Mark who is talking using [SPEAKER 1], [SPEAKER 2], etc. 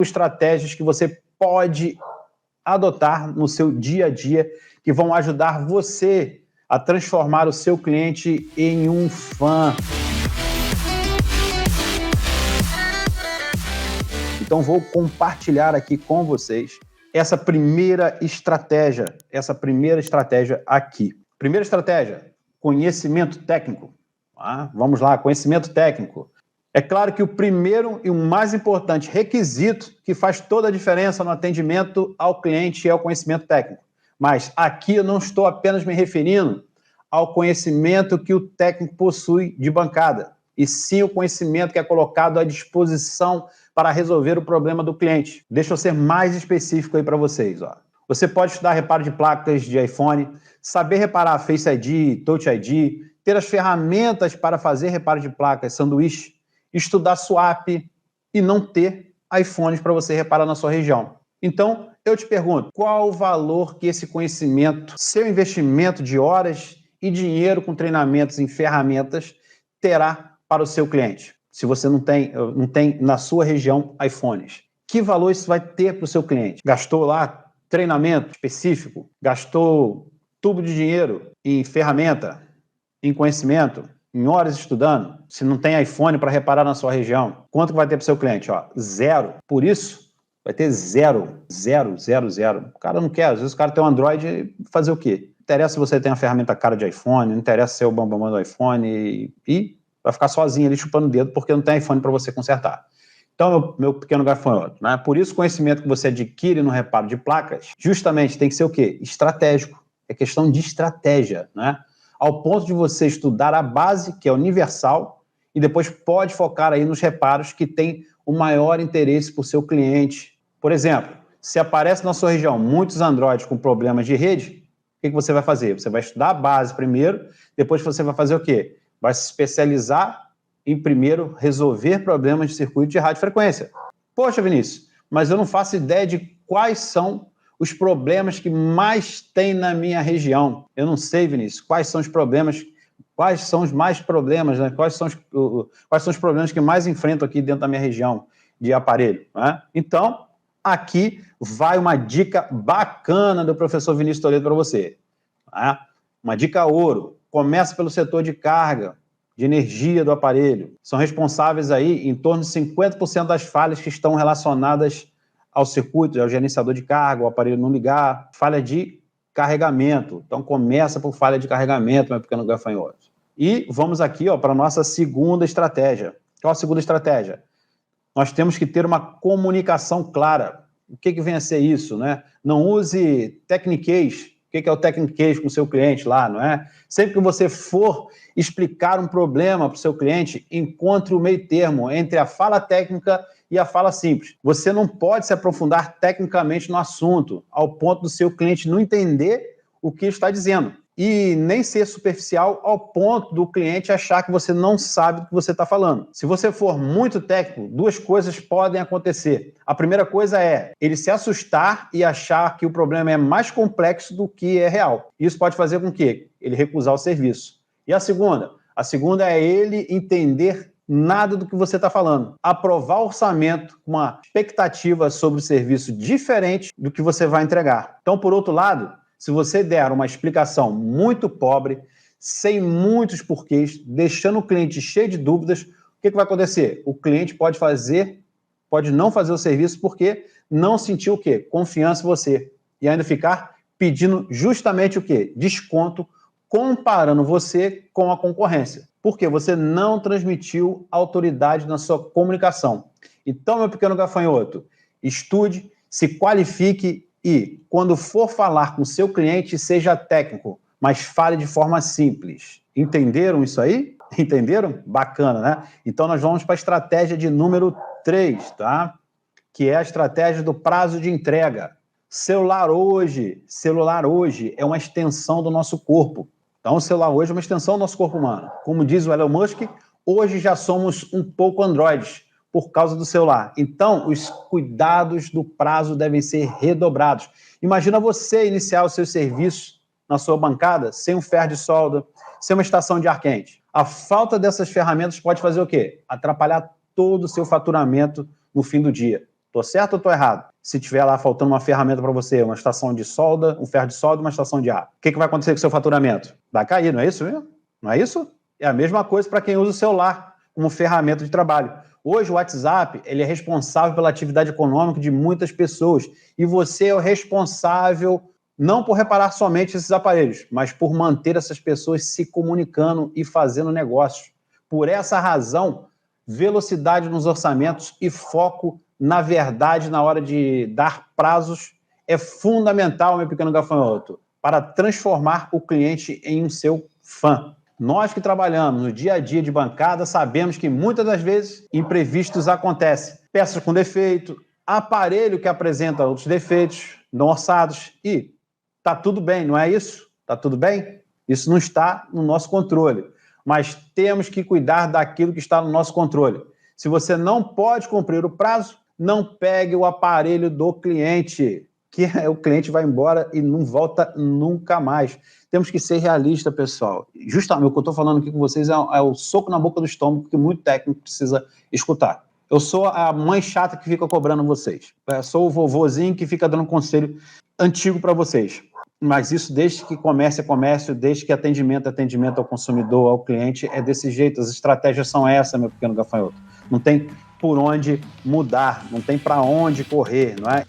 [SPEAKER 1] estratégias que você pode adotar no seu dia a dia que vão ajudar você a transformar o seu cliente em um fã. Então vou compartilhar aqui com vocês essa primeira estratégia aqui. Primeira estratégia, conhecimento técnico. Vamos lá, conhecimento técnico. É claro que o primeiro e o mais importante requisito que faz toda a diferença no atendimento ao cliente é o conhecimento técnico. Mas aqui eu não estou apenas me referindo ao conhecimento que o técnico possui de bancada, e sim o conhecimento que é colocado à disposição para resolver o problema do cliente. Deixa eu ser mais específico aí para vocês. Você pode estudar reparo de placas de iPhone, saber reparar Face ID, Touch ID, ter as ferramentas para fazer reparo de placas, sanduíche, estudar swap e não ter iPhones para você reparar na sua região. Então, eu te pergunto, qual o valor que esse conhecimento, seu investimento de horas e dinheiro com treinamentos em ferramentas terá para o seu cliente? Se você não tem na sua região iPhones, que valor isso vai ter para o seu cliente? Gastou lá treinamento específico? Gastou tubo de dinheiro em ferramenta, em conhecimento, em horas estudando? Se não tem iPhone para reparar na sua região, quanto vai ter para o seu cliente? Zero. Por isso, vai ter zero. O cara não quer. Às vezes o cara tem um Android, fazer o quê? Não interessa se você tem uma ferramenta cara de iPhone, não interessa ser o bambam do iPhone e vai ficar sozinho ali chupando o dedo porque não tem iPhone para você consertar. Então, meu pequeno gafanhoto, né? Por isso, o conhecimento que você adquire no reparo de placas, justamente tem que ser o quê? Estratégico. É questão de estratégia, né? Ao ponto de você estudar a base, que é universal, e depois pode focar aí nos reparos que tem o maior interesse para o seu cliente. Por exemplo, se aparece na sua região muitos Androids com problemas de rede, o que você vai fazer? Você vai estudar a base primeiro, depois você vai fazer o quê? Vai se especializar em, primeiro, resolver problemas de circuito de radiofrequência. Poxa, Vinícius, mas eu não faço ideia de quais são os problemas que mais tem na minha região. Eu não sei, Vinícius, quais são os problemas, quais são os mais problemas, né? Quais são os problemas que mais enfrento aqui dentro da minha região de aparelho, né? Então, aqui vai uma dica bacana do professor Vinícius Toledo para você. Né? Uma dica ouro. Começa pelo setor de carga, de energia do aparelho. São responsáveis aí em torno de 50% das falhas que estão relacionadas ao circuito, ao gerenciador de carga, o aparelho não ligar, falha de carregamento. Então, começa por falha de carregamento, meu pequeno gafanhoto. E vamos aqui para a nossa segunda estratégia. Qual a segunda estratégia? Nós temos que ter uma comunicação clara. O que vem a ser isso, né? Não use tecniquez. O que é o techniquez com o seu cliente lá, não é? Sempre que você for explicar um problema para o seu cliente, encontre o meio termo entre a fala técnica e a fala simples. Você não pode se aprofundar tecnicamente no assunto, ao ponto do seu cliente não entender o que está dizendo. E nem ser superficial ao ponto do cliente achar que você não sabe do que você está falando. Se você for muito técnico, duas coisas podem acontecer. A primeira coisa é ele se assustar e achar que o problema é mais complexo do que é real. Isso pode fazer com que ele recusar o serviço. E a segunda? A segunda é ele entender nada do que você está falando. Aprovar o orçamento com uma expectativa sobre o serviço diferente do que você vai entregar. Então, por outro lado, se você der uma explicação muito pobre, sem muitos porquês, deixando o cliente cheio de dúvidas, o que vai acontecer? O cliente pode não fazer o serviço porque não sentiu o quê? Confiança em você. E ainda ficar pedindo justamente o quê? Desconto, comparando você com a concorrência. Porque você não transmitiu autoridade na sua comunicação. Então, meu pequeno gafanhoto, estude, se qualifique e, quando for falar com o seu cliente, seja técnico, mas fale de forma simples. Entenderam isso aí? Entenderam? Bacana, né? Então, nós vamos para a estratégia de número 3, tá? Que é a estratégia do prazo de entrega. Celular hoje é uma extensão do nosso corpo. Então, o celular hoje é uma extensão do nosso corpo humano. Como diz o Elon Musk, hoje já somos um pouco androides por causa do celular. Então, os cuidados do prazo devem ser redobrados. Imagina você iniciar o seu serviço na sua bancada sem um ferro de solda, sem uma estação de ar quente. A falta dessas ferramentas pode fazer o quê? Atrapalhar todo o seu faturamento no fim do dia. Tô certo ou tô errado? Se tiver lá faltando uma ferramenta para você, uma estação de solda, um ferro de solda, uma estação de ar, o que vai acontecer com o seu faturamento? Vai cair, não é isso mesmo? Não é isso? É a mesma coisa para quem usa o celular como ferramenta de trabalho. Hoje o WhatsApp ele é responsável pela atividade econômica de muitas pessoas e você é o responsável não por reparar somente esses aparelhos, mas por manter essas pessoas se comunicando e fazendo negócios. Por essa razão, velocidade nos orçamentos e foco na verdade na hora de dar prazos é fundamental, meu pequeno gafanhoto, para transformar o cliente em um seu fã. Nós que trabalhamos no dia a dia de bancada sabemos que muitas das vezes imprevistos acontecem. Peças com defeito, aparelho que apresenta outros defeitos não orçados e tá tudo bem, não é isso? Tá tudo bem? Isso não está no nosso controle, mas temos que cuidar daquilo que está no nosso controle. Se você não pode cumprir o prazo, não pegue o aparelho do cliente, que o cliente vai embora e não volta nunca mais. Temos que ser realistas, pessoal. Justamente o que eu estou falando aqui com vocês é o soco na boca do estômago que muito técnico precisa escutar. Eu sou a mãe chata que fica cobrando vocês. Eu sou o vovozinho que fica dando conselho antigo para vocês. Mas isso desde que comércio é comércio, desde que atendimento é atendimento ao consumidor, ao cliente, é desse jeito. As estratégias são essas, meu pequeno gafanhoto. Não tem por onde mudar, não tem para onde correr, não é?